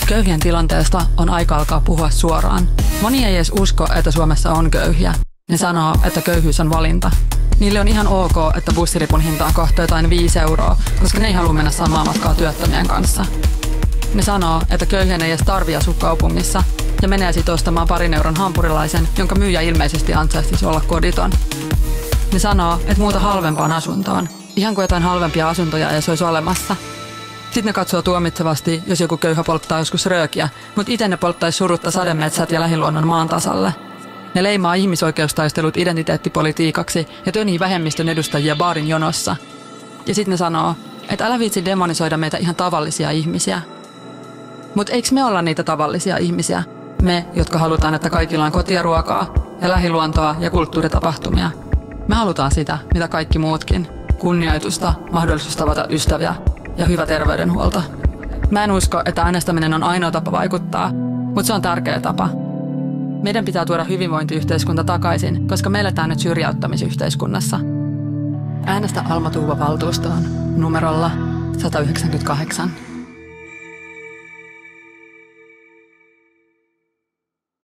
Köyhien tilanteesta on aika alkaa puhua suoraan. Moni ei edes usko, että Suomessa on köyhiä. Ne sanoo, että köyhyys on valinta. Niille on ihan ok, että bussiripun hinta on kohta jotain 5 euroa, koska ne ei halua mennä samaa matkaa työttömien kanssa. Ne sanoo, että köyhien ei edes tarvi asua kaupungissa ja menee sit ostamaan 2 euron hampurilaisen, jonka myyjä ilmeisesti ansaitsisi olla koditon. Ne sanoo, että muuta halvempaan asuntoon, ihan kuin jotain halvempia asuntoja ei olisi olemassa. Sitten ne katsoo tuomitsevasti, jos joku köyhä polttaa joskus röökiä, mutta itse ne polttaisi surutta sademetsät ja lähiluonnon maan tasalle. Ne leimaa ihmisoikeustaistelut identiteettipolitiikaksi ja tönii vähemmistön edustajia baarin jonossa. Ja sitten ne sanoo, että älä viitsi demonisoida meitä ihan tavallisia ihmisiä. Mutta eikö me olla niitä tavallisia ihmisiä? Me, jotka halutaan, että kaikilla on kotia, ruokaa ja lähiluontoa ja kulttuuritapahtumia. Me halutaan sitä, mitä kaikki muutkin. Kunnioitusta, mahdollisuus tavata ystäviä ja hyvä terveydenhuolto. Mä en usko, että äänestäminen on ainoa tapa vaikuttaa, mutta se on tärkeä tapa. Meidän pitää tuoda hyvinvointiyhteiskunta takaisin, koska me eletään nyt syrjäyttämisyhteiskunnassa. Äänestä Alma Tuuva valtuustoon numerolla 198.